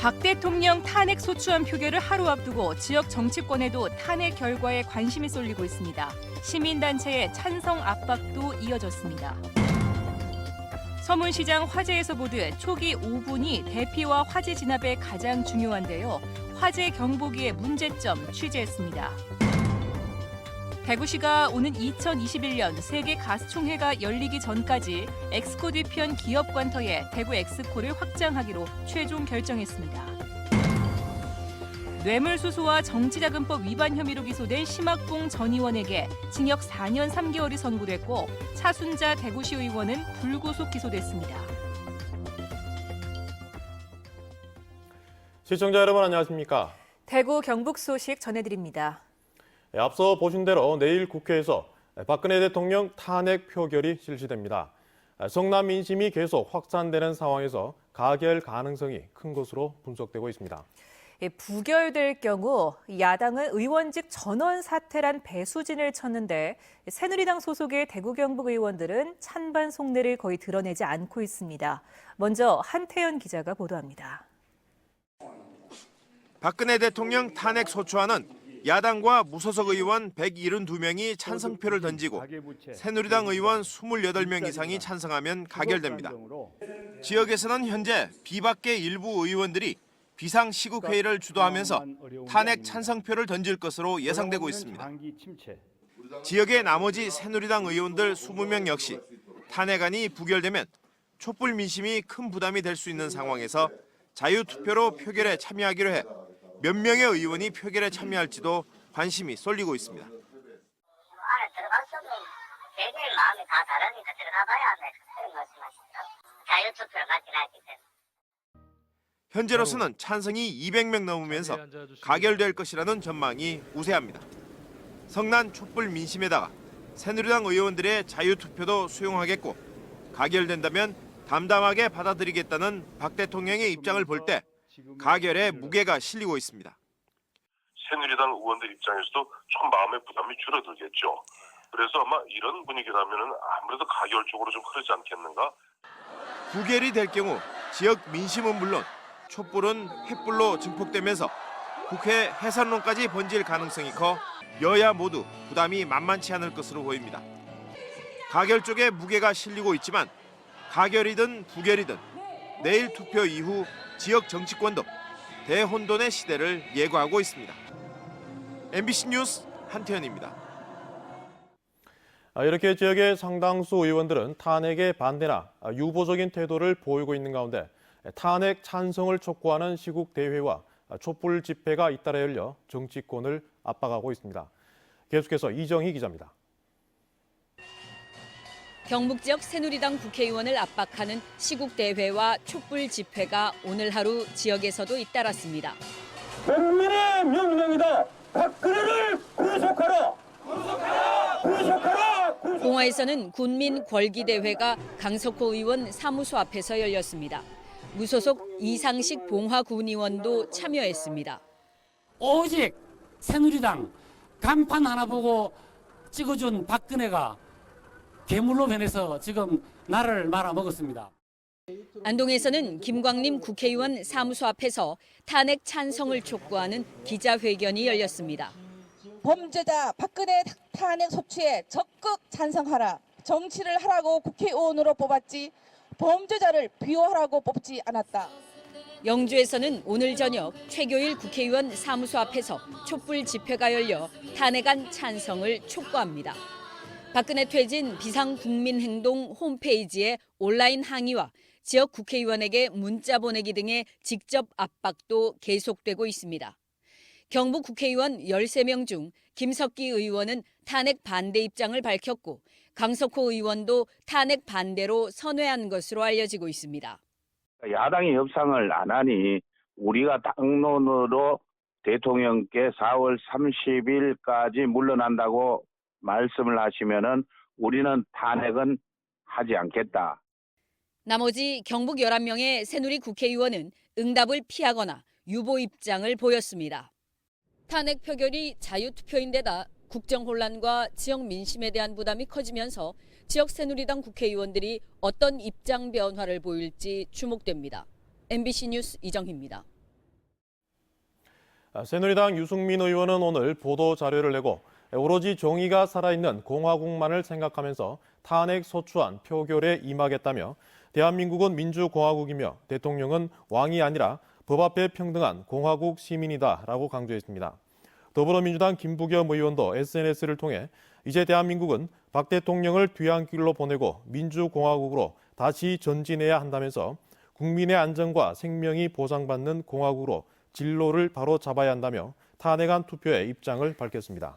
박 대통령 탄핵 소추안 표결을 하루 앞두고 지역 정치권에도 탄핵 결과에 관심이 쏠리고 있습니다. 시민단체의 찬성 압박도 이어졌습니다. 서문시장 화재에서 보듯 초기 5분이 대피와 화재 진압에 가장 중요한데요. 화재 경보기의 문제점 취재했습니다. 대구시가 오는 2021년 세계 가스총회가 열리기 전까지 엑스코 뒤편 기업 관터에 대구 엑스코를 확장하기로 최종 결정했습니다. 뇌물수수와 정치자금법 위반 혐의로 기소된 심학봉 전 의원에게 징역 4년 3개월이 선고됐고 차순자 대구시 의원은 불구속 기소됐습니다. 시청자 여러분 안녕하십니까? 대구 경북 소식 전해드립니다. 앞서 보신 대로 내일 국회에서 박근혜 대통령 탄핵 표결이 실시됩니다. 성남 민심이 계속 확산되는 상황에서 가결 가능성이 큰 것으로 분석되고 있습니다. 부결될 경우 야당은 의원직 전원 사퇴란 배수진을 쳤는데 새누리당 소속의 대구 경북 의원들은 찬반 속내를 거의 드러내지 않고 있습니다. 먼저 한태현 기자가 보도합니다. 박근혜 대통령 탄핵 소추안은 야당과 무소속 의원 172명이 찬성표를 던지고 새누리당 의원 28명 이상이 찬성하면 가결됩니다. 지역에서는 현재 비박계 일부 의원들이 비상시국회의를 주도하면서 탄핵 찬성표를 던질 것으로 예상되고 있습니다. 지역의 나머지 새누리당 의원들 20명 역시 탄핵안이 부결되면 촛불 민심이 큰 부담이 될 수 있는 상황에서 자유투표로 표결에 참여하기로 해 몇 명의 의원이 표결에 참여할지도 관심이 쏠리고 있습니다. 안에 들어갔으면 개개의 마음이 다 다르니까 들어가 봐야 하는 말씀하시더라고요. 자유투표를 맞긴 하기 때문에. 현재로서는 찬성이 200명 넘으면서 가결될 것이라는 전망이 우세합니다. 성난 촛불 민심에다가 새누리당 의원들의 자유투표도 수용하겠고 가결된다면 담담하게 받아들이겠다는 박 대통령의 입장을 볼 때 가결에 무게가 실리고 있습니다. 새누리당 의원들 입장에서도 좀 마음의 부담이 줄어들겠죠. 그래서 아마 이런 분위기라면 아무래도 가결 쪽으로 좀 흐르지 않겠는가. 부결이 될 경우 지역 민심은 물론 촛불은 횃불로 증폭되면서 국회 해산론까지 번질 가능성이 커 여야 모두 부담이 만만치 않을 것으로 보입니다. 가결 쪽에 무게가 실리고 있지만 가결이든 부결이든 내일 투표 이후 지역 정치권도 대혼돈의 시대를 예고하고 있습니다. MBC 뉴스 한태현입니다. 이렇게 지역의 상당수 의원들은 탄핵에 반대나 유보적인 태도를 보이고 있는 가운데 탄핵 찬성을 촉구하는 시국대회와 촛불 집회가 잇따라 열려 정치권을 압박하고 있습니다. 계속해서 이정희 기자입니다. 경북 지역 새누리당 국회의원을 압박하는 시국대회와 촛불 집회가 오늘 하루 지역에서도 잇따랐습니다. 국민의 명령이다. 박근혜를 구속하라. 구속하라. 봉화에서는 군민 궐기대회가 강석호 의원 사무소 앞에서 열렸습니다. 무소속 이상식 봉화 군의원도 참여했습니다. 오직 새누리당 간판 하나 보고 찍어준 박근혜가 괴물로 변해서 지금 나를 말아먹었습니다. 안동에서는 김광림 국회의원 사무소 앞에서 탄핵 찬성을 촉구하는 기자회견이 열렸습니다. 범죄자 박근혜 탄핵 소추에 적극 찬성하라. 정치를 하라고 국회의원으로 뽑았지 범죄자를 비호하라고 뽑지 않았다. 영주에서는 오늘 저녁 최교일 국회의원 사무소 앞에서 촛불 집회가 열려 탄핵안 찬성을 촉구합니다. 박근혜 퇴진 비상국민행동 홈페이지에 온라인 항의와 지역 국회의원에게 문자 보내기 등의 직접 압박도 계속되고 있습니다. 경북 국회의원 13명 중 김석기 의원은 탄핵 반대 입장을 밝혔고 강석호 의원도 탄핵 반대로 선회한 것으로 알려지고 있습니다. 야당이 협상을 안 하니 우리가 당론으로 대통령께 4월 30일까지 물러난다고 말씀을 하시면은 우리는 탄핵은 하지 않겠다. 나머지 경북 11명의 새누리 국회의원은 응답을 피하거나 유보 입장을 보였습니다. 탄핵 표결이 자유투표인데다 국정 혼란과 지역 민심에 대한 부담이 커지면서 지역 새누리당 국회의원들이 어떤 입장 변화를 보일지 주목됩니다. MBC 뉴스 이정희입니다. 새누리당 유승민 의원은 오늘 보도 자료를 내고 오로지 정의가 살아있는 공화국만을 생각하면서 탄핵 소추안 표결에 임하겠다며 대한민국은 민주공화국이며 대통령은 왕이 아니라 법 앞에 평등한 공화국 시민이다라고 강조했습니다. 더불어민주당 김부겸 의원도 SNS를 통해 이제 대한민국은 박 대통령을 뒤안길로 보내고 민주공화국으로 다시 전진해야 한다면서 국민의 안전과 생명이 보장받는 공화국으로 진로를 바로 잡아야 한다며 탄핵안 투표에 입장을 밝혔습니다.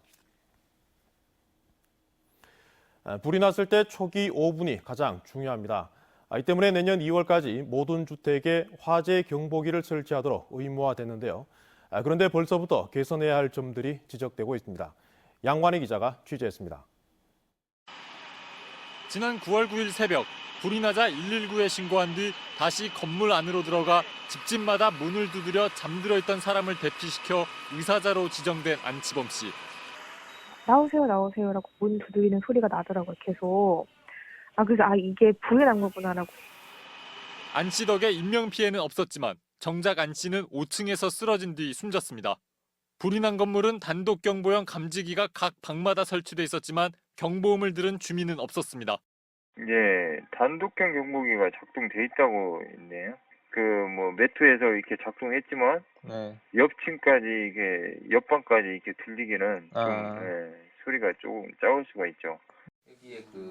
불이 났을 때 초기 5분이 가장 중요합니다. 이 때문에 내년 2월까지 모든 주택에 화재 경보기를 설치하도록 의무화됐는데요. 그런데 벌써부터 개선해야 할 점들이 지적되고 있습니다. 양관희 기자가 취재했습니다. 지난 9월 9일 새벽 불이 나자 119에 신고한 뒤 다시 건물 안으로 들어가 집집마다 문을 두드려 잠들어 있던 사람을 대피시켜 의사자로 지정된 안치범 씨. 나오세요, 나오세요라고 문 두드리는 소리가 나더라고요, 계속. 그래서 이게 불이 난 거구나라고. 안 씨 덕에 인명피해는 없었지만 정작 안 씨는 5층에서 쓰러진 뒤 숨졌습니다. 불이 난 건물은 단독 경보용 감지기가 각 방마다 설치돼 있었지만 경보음을 들은 주민은 없었습니다. 단독형 경보기가 작동돼 있다고 있네요. 매트에서 이렇게 작동했지만 옆 층까지 옆방까지 이렇게 들리기는 소리가 조금 작을 수가 있죠.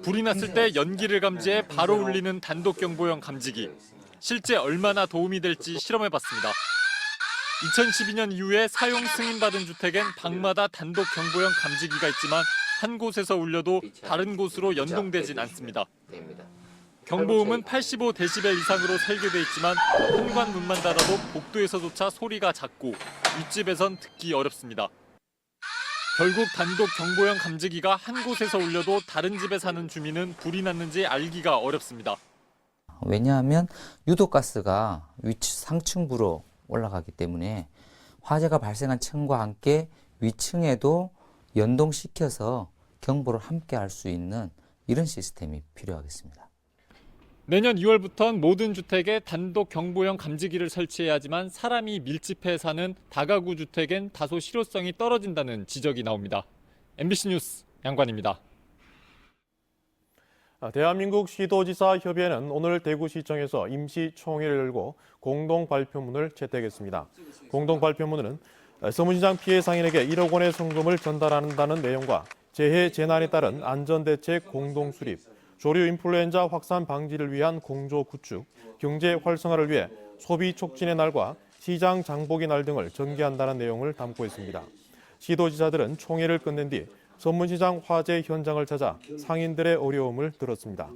불이 났을 때 연기를 감지해 바로 울리는 단독 경보용 감지기. 실제 얼마나 도움이 될지 실험해봤습니다. 2012년 이후에 사용 승인받은 주택엔 방마다 단독 경보용 감지기가 있지만 한 곳에서 울려도 다른 곳으로 연동되진 않습니다. 경보음은 85데시벨 이상으로 설계돼 있지만 현관문만 닫아도 복도에서조차 소리가 작고 윗집에선 듣기 어렵습니다. 결국 단독 경보용 감지기가 한 곳에서 울려도 다른 집에 사는 주민은 불이 났는지 알기가 어렵습니다. 왜냐하면 유독가스가 상층부로 올라가기 때문에 화재가 발생한 층과 함께 위층에도 연동시켜서 경보를 함께 할 수 있는 이런 시스템이 필요하겠습니다. 내년 2월부터는 모든 주택에 단독 경보용 감지기를 설치해야 하지만 사람이 밀집해 사는 다가구 주택엔 다소 실효성이 떨어진다는 지적이 나옵니다. MBC 뉴스 양관입니다. 대한민국 시도지사 협의회는 오늘 대구시청에서 임시총회를 열고 공동 발표문을 채택했습니다. 공동 발표문은 서문시장 피해 상인에게 1억 원의 성금을 전달한다는 내용과 재해 재난에 따른 안전대책 공동 수립, 조류 인플루엔자 확산 방지를 위한 공조 구축, 경제 활성화를 위해 소비 촉진의 날과 시장 장보기 날 등을 전개한다는 내용을 담고 있습니다. 시도지사들은 총회를 끝낸 뒤 서문시장 화재 현장을 찾아 상인들의 어려움을 들었습니다.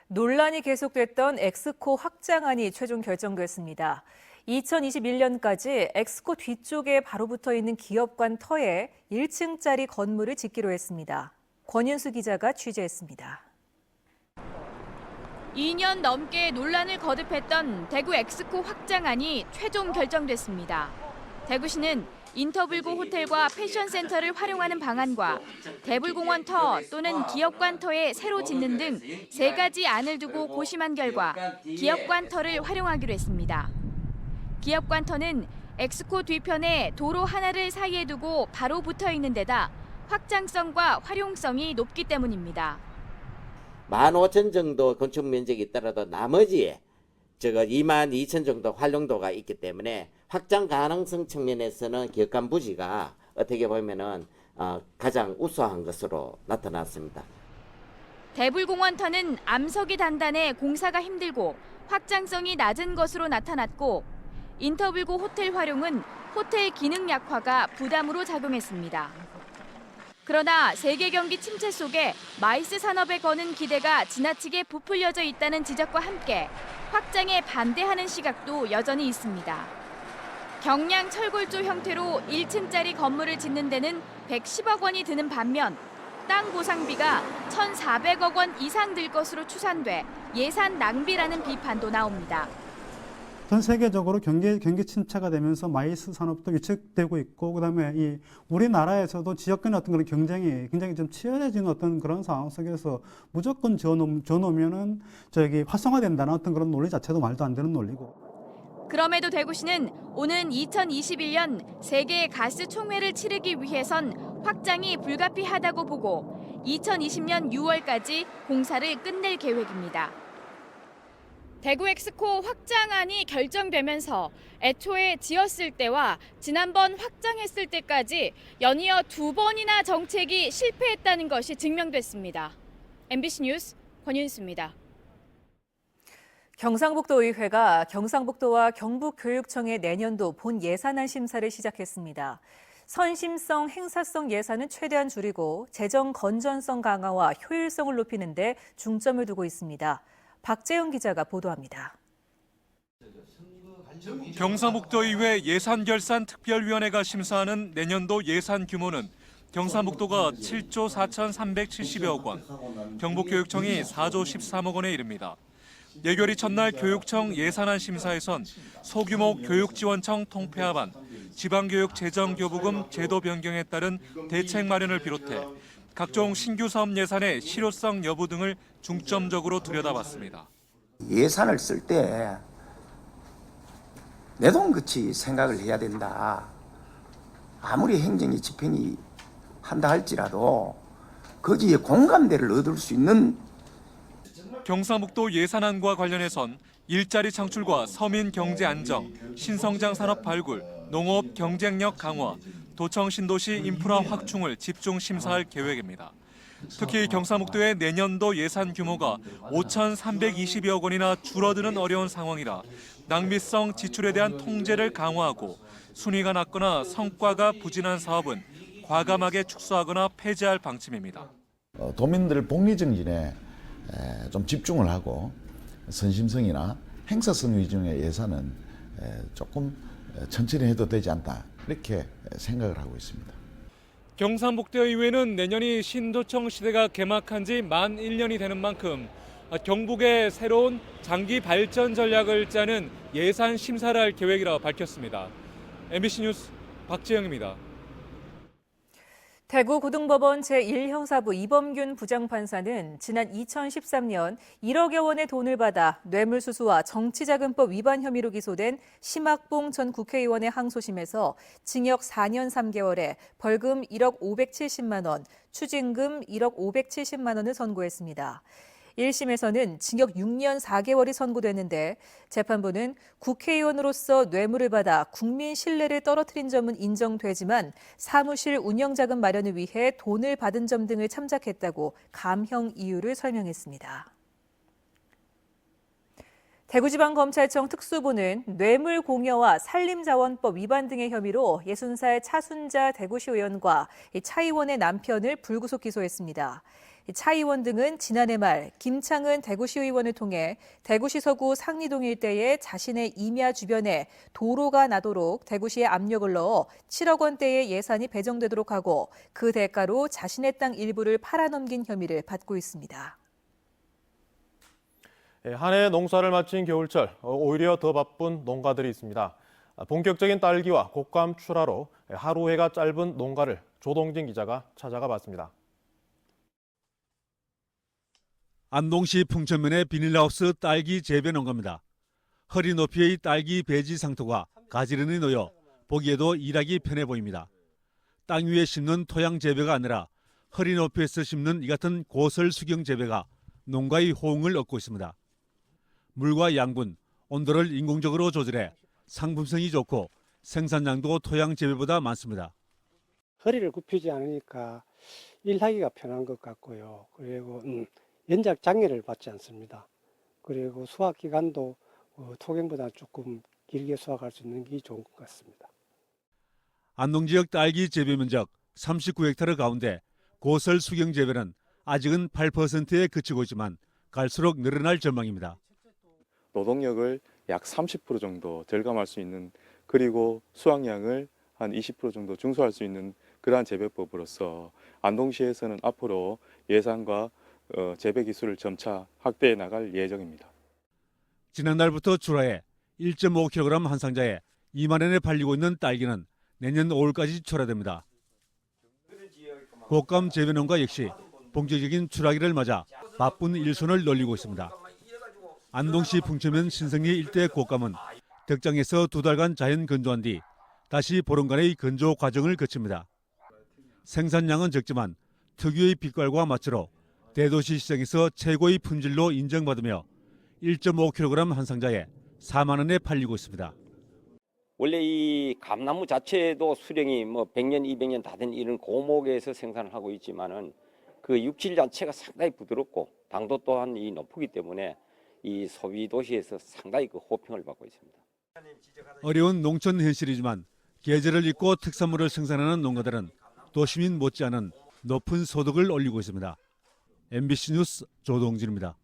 논란이 계속됐던 엑스코 확장안이 최종 결정됐습니다. 2021년까지 엑스코 뒤쪽에 바로 붙어 있는 기업관 터에 1층짜리 건물을 짓기로 했습니다. 권윤수 기자가 취재했습니다. 2년 넘게 논란을 거듭했던 대구 엑스코 확장안이 최종 결정됐습니다. 대구시는 인터블고 호텔과 패션센터를 활용하는 방안과 대불공원 터 또는 기업관 터에 새로 짓는 등 3가지 안을 두고 고심한 결과 기업관 터를 활용하기로 했습니다. 기업관 터는 엑스코 뒤편에 도로 하나를 사이에 두고 바로 붙어 있는 데다 확장성과 활용성이 높기 때문입니다. 15,000 정도 건축 면적이 있더라도 나머지에 22,000 정도 활용도가 있기 때문에 확장 가능성 측면에서는 기업관 부지가 어떻게 보면은 가장 우수한 것으로 나타났습니다. 대불공원 터는 암석이 단단해 공사가 힘들고 확장성이 낮은 것으로 나타났고 인터블고 호텔 활용은 호텔 기능 약화가 부담으로 작용했습니다. 그러나 세계 경기 침체 속에 마이스 산업에 거는 기대가 지나치게 부풀려져 있다는 지적과 함께 확장에 반대하는 시각도 여전히 있습니다. 경량 철골조 형태로 1층짜리 건물을 짓는 데는 110억 원이 드는 반면 땅 보상비가 1,400억 원 이상 들 것으로 추산돼 예산 낭비라는 비판도 나옵니다. 전 세계적으로 경기 침체가 되면서 마이스 산업도 위축되고 있고, 그다음에 이 우리나라에서도 지역 간의 어떤 그런 경쟁이 굉장히 좀 치열해지는 어떤 그런 상황 속에서 무조건 지어놓으면은 활성화된다는 어떤 그런 논리 자체도 말도 안 되는 논리고. 그럼에도 대구시는 오는 2021년 세계 가스 총회를 치르기 위해선 확장이 불가피하다고 보고 2020년 6월까지 공사를 끝낼 계획입니다. 대구 엑스코 확장안이 결정되면서 애초에 지었을 때와 지난번 확장했을 때까지 연이어 2번이나 정책이 실패했다는 것이 증명됐습니다. MBC 뉴스 권윤수입니다. 경상북도의회가 경상북도와 경북교육청의 내년도 본 예산안 심사를 시작했습니다. 선심성, 행사성 예산은 최대한 줄이고 재정 건전성 강화와 효율성을 높이는 데 중점을 두고 있습니다. 박재영 기자가 보도합니다. 경상북도의회 예산결산특별위원회가 심사하는 내년도 예산 규모는 경상북도가 7조 4,370여억 원, 경북교육청이 4조 13억 원에 이릅니다. 예결위 첫날 교육청 예산안 심사에선 소규모 교육지원청 통폐합안, 지방교육재정교부금 제도 변경에 따른 대책 마련을 비롯해 각종 신규 사업 예산의 실효성 여부 등을 중점적으로 들여다봤습니다. 예산을 쓸 때 내 돈 같이 생각을 해야 된다. 아무리 행정이 집행이 한다 할지라도 거기에 공감대를 얻을 수 있는 경상북도 예산안과 관련해선 일자리 창출과 서민 경제 안정, 신성장 산업 발굴, 농업 경쟁력 강화, 도청 신도시 인프라 확충을 집중 심사할 계획입니다. 특히 경상북도의 내년도 예산 규모가 5,320여억 원이나 줄어드는 어려운 상황이라 낭비성 지출에 대한 통제를 강화하고 순위가 낮거나 성과가 부진한 사업은 과감하게 축소하거나 폐지할 방침입니다. 도민들 복리 증진에 좀 집중을 하고 선심성이나 행사성 위주의 예산은 조금 천천히 해도 되지 않다 이렇게 생각을 하고 있습니다. 경상북도의회는 내년이 신도청 시대가 개막한 지 만 1년이 되는 만큼 경북의 새로운 장기 발전 전략을 짜는 예산 심사를 할 계획이라고 밝혔습니다. MBC 뉴스 박재영입니다. 대구고등법원 제1형사부 이범균 부장판사는 지난 2013년 1억여 원의 돈을 받아 뇌물수수와 정치자금법 위반 혐의로 기소된 심학봉 전 국회의원의 항소심에서 징역 4년 3개월에 벌금 1억 570만 원, 추징금 1억 570만 원을 선고했습니다. 1심에서는 징역 6년 4개월이 선고됐는데 재판부는 국회의원으로서 뇌물을 받아 국민 신뢰를 떨어뜨린 점은 인정되지만 사무실 운영자금 마련을 위해 돈을 받은 점 등을 참작했다고 감형 이유를 설명했습니다. 대구지방검찰청 특수부는 뇌물 공여와 산림자원법 위반 등의 혐의로 60살 차순자 대구시 의원과 차 의원의 남편을 불구속 기소했습니다. 차 의원 등은 지난해 말 김창은 대구시 의원을 통해 대구시 서구 상리동 일대에 자신의 임야 주변에 도로가 나도록 대구시에 압력을 넣어 7억 원대의 예산이 배정되도록 하고 그 대가로 자신의 땅 일부를 팔아넘긴 혐의를 받고 있습니다. 한 해 농사를 마친 겨울철 오히려 더 바쁜 농가들이 있습니다. 본격적인 딸기와 곶감 출하로 하루 해가 짧은 농가를 조동진 기자가 찾아가 봤습니다. 안동시 풍천면의 비닐하우스 딸기 재배 농가입니다. 허리 높이의 딸기 배지 상토가 가지런히 놓여 보기에도 일하기 편해 보입니다. 땅 위에 심는 토양 재배가 아니라 허리 높이에서 심는 이 같은 고설 수경 재배가 농가의 호응을 얻고 있습니다. 물과 양분, 온도를 인공적으로 조절해 상품성이 좋고 생산량도 토양 재배보다 많습니다. 허리를 굽히지 않으니까 일하기가 편한 것 같고요. 그리고 연작 장애를 받지 않습니다. 그리고 수확 기간도 토경보다 조금 길게 수확할 수 있는 게 좋은 것 같습니다. 안동 지역 딸기 재배 면적 39헥타르 가운데 고설 수경 재배는 아직은 8%에 그치고 있지만 갈수록 늘어날 전망입니다. 노동력을 약 30% 정도 절감할 수 있는, 그리고 수확량을 한 20% 정도 중소할 수 있는 그러한 재배법으로서 안동시에서는 앞으로 예산과 재배 기술을 점차 확대해 나갈 예정입니다. 지난달부터 출하해 1.5kg 한 상자에 2만 원에 팔리고 있는 딸기는 내년 5월까지 출하됩니다. 곶감 재배농가 역시 본격적인 출하기를 맞아 바쁜 일손을 놀리고 있습니다. 안동시 풍천면 신성리 일대 곶감은 덕장에서 2달간 자연 건조한 뒤 다시 보름간의 건조 과정을 거칩니다. 생산량은 적지만 특유의 빛깔과 맛으로 대도시 시장에서 최고의 품질로 인정받으며 1.5kg 한 상자에 4만 원에 팔리고 있습니다. 원래 이 감나무 자체도 수령이 뭐 100년, 200년 다 된 이런 고목에서 생산을 하고 있지만은 그 육질 자체가 상당히 부드럽고 당도 또한 이 높기 때문에 이 소비 도시에서 상당히 그 호평을 받고 있습니다. 어려운 농촌 현실이지만 계절을 잊고 특산물을 생산하는 농가들은 도시민 못지않은 높은 소득을 올리고 있습니다. MBC 뉴스 조동진입니다.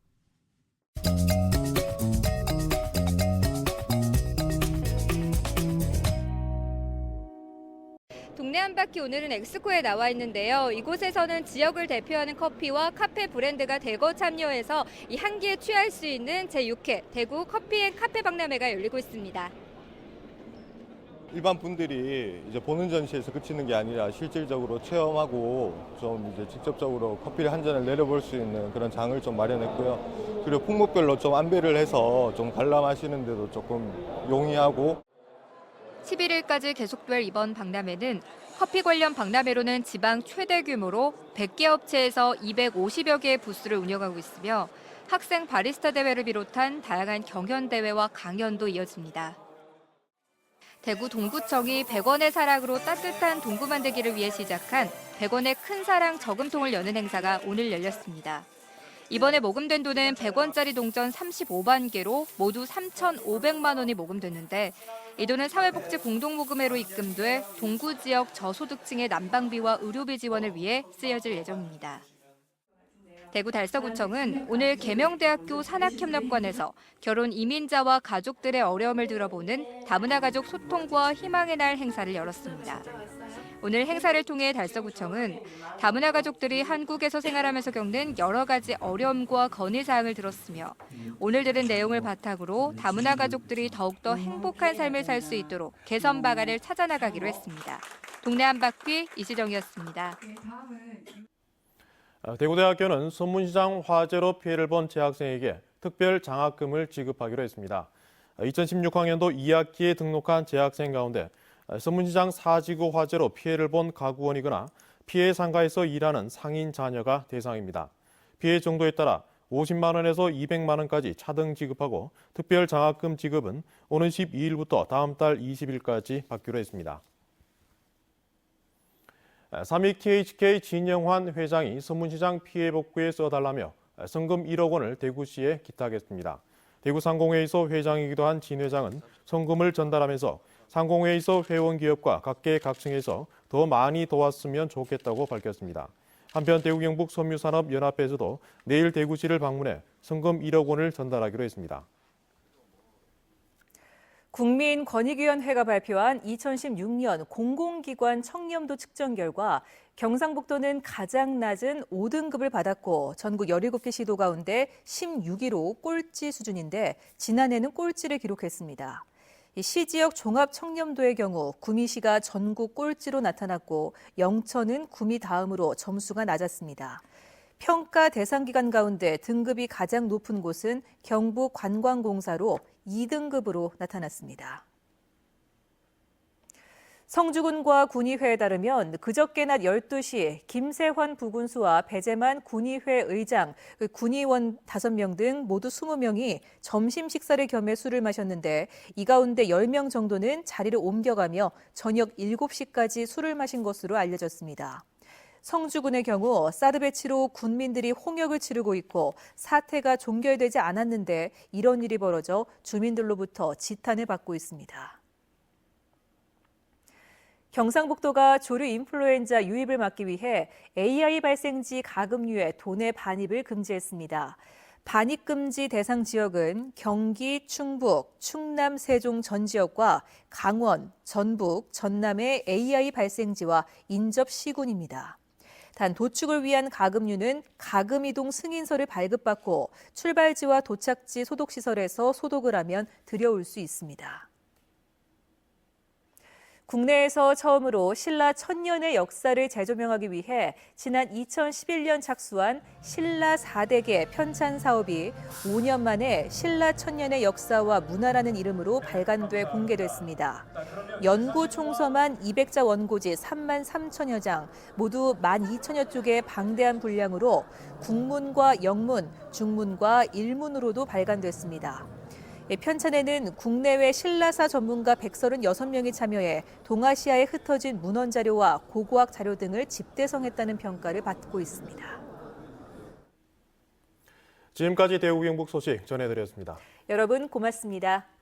동네 한 바퀴 오늘은 엑스코에 나와 있는데요. 이곳에서는 지역을 대표하는 커피와 카페 브랜드가 대거 참여해서 이 향기에 취할 수 있는 제6회 대구 커피앤카페 박람회가 열리고 있습니다. 일반 분들이 이제 보는 전시에서 그치는 게 아니라 실질적으로 체험하고 좀 이제 직접적으로 커피를 한 잔을 내려볼 수 있는 그런 장을 좀 마련했고요. 그리고 품목별로 좀 안배를 해서 좀 관람하시는 데도 조금 용이하고. 11일까지 계속될 이번 박람회는 커피 관련 박람회로는 지방 최대 규모로 100개 업체에서 250여 개의 부스를 운영하고 있으며 학생 바리스타 대회를 비롯한 다양한 경연 대회와 강연도 이어집니다. 대구 동구청이 100원의 사랑으로 따뜻한 동구 만들기를 위해 시작한 100원의 큰 사랑 저금통을 여는 행사가 오늘 열렸습니다. 이번에 모금된 돈은 100원짜리 동전 35만 개로 모두 3,500만 원이 모금됐는데 이 돈은 사회복지 공동모금회로 입금돼 동구 지역 저소득층의 난방비와 의료비 지원을 위해 쓰여질 예정입니다. 대구 달서구청은 오늘 계명대학교 산학협력관에서 결혼 이민자와 가족들의 어려움을 들어보는 다문화 가족 소통과 희망의 날 행사를 열었습니다. 오늘 행사를 통해 달서구청은 다문화 가족들이 한국에서 생활하면서 겪는 여러 가지 어려움과 건의사항을 들었으며 오늘 들은 내용을 바탕으로 다문화 가족들이 더욱더 행복한 삶을 살 수 있도록 개선 방안을 찾아나가기로 했습니다. 동네 한 바퀴 이시정이었습니다. 대구대학교는 선문시장 화재로 피해를 본 재학생에게 특별 장학금을 지급하기로 했습니다. 2016학년도 2학기에 등록한 재학생 가운데 선문시장 4지구 화재로 피해를 본 가구원이거나 피해 상가에서 일하는 상인 자녀가 대상입니다. 피해 정도에 따라 50만 원에서 200만 원까지 차등 지급하고 특별 장학금 지급은 오는 12일부터 다음 달 20일까지 받기로 했습니다. 삼익 THK 진영환 회장이 선문시장 피해 복구에 써달라며 성금 1억 원을 대구시에 기탁했습니다. 대구상공회의소 회장이기도 한 진 회장은 성금을 전달하면서 상공회의소 회원기업과 각계각층에서 더 많이 도왔으면 좋겠다고 밝혔습니다. 한편 대구경북 섬유산업연합회에서도 내일 대구시를 방문해 성금 1억 원을 전달하기로 했습니다. 국민권익위원회가 발표한 2016년 공공기관 청렴도 측정 결과 경상북도는 가장 낮은 5등급을 받았고 전국 17개 시도 가운데 16위로 꼴찌 수준인데 지난해는 꼴찌를 기록했습니다. 시 지역 종합 청렴도의 경우 구미시가 전국 꼴찌로 나타났고 영천은 구미 다음으로 점수가 낮았습니다. 평가 대상 기관 가운데 등급이 가장 높은 곳은 경북관광공사로 2등급으로 나타났습니다. 성주군과 군의회에 따르면 그저께 낮 12시 김세환 부군수와 배재만 군의회 의장, 군의원 5명 등 모두 20명이 점심 식사를 겸해 술을 마셨는데 이 가운데 10명 정도는 자리를 옮겨가며 저녁 7시까지 술을 마신 것으로 알려졌습니다. 성주군의 경우 사드 배치로 군민들이 홍역을 치르고 있고 사태가 종결되지 않았는데 이런 일이 벌어져 주민들로부터 지탄을 받고 있습니다. 경상북도가 조류 인플루엔자 유입을 막기 위해 AI 발생지 가금류의 도내 반입을 금지했습니다. 반입 금지 대상 지역은 경기, 충북, 충남, 세종 전 지역과 강원, 전북, 전남의 AI 발생지와 인접 시군입니다. 단 도축을 위한 가금류는 가금 이동 승인서를 발급받고 출발지와 도착지 소독시설에서 소독을 하면 들여올 수 있습니다. 국내에서 처음으로 신라 천년의 역사를 재조명하기 위해 지난 2011년 착수한 신라 4대계 편찬 사업이 5년 만에 신라 천년의 역사와 문화라는 이름으로 발간돼 공개됐습니다. 연구 총서만 200자 원고지 3만 3천여 장, 모두 12,000여 쪽의 방대한 분량으로 국문과 영문, 중문과 일문으로도 발간됐습니다. 편찬에는 국내외 신라사 전문가 136명이 참여해 동아시아에 흩어진 문헌 자료와 고고학 자료 등을 집대성했다는 평가를 받고 있습니다. 지금까지 대구경북 소식 전해드렸습니다. 여러분 고맙습니다.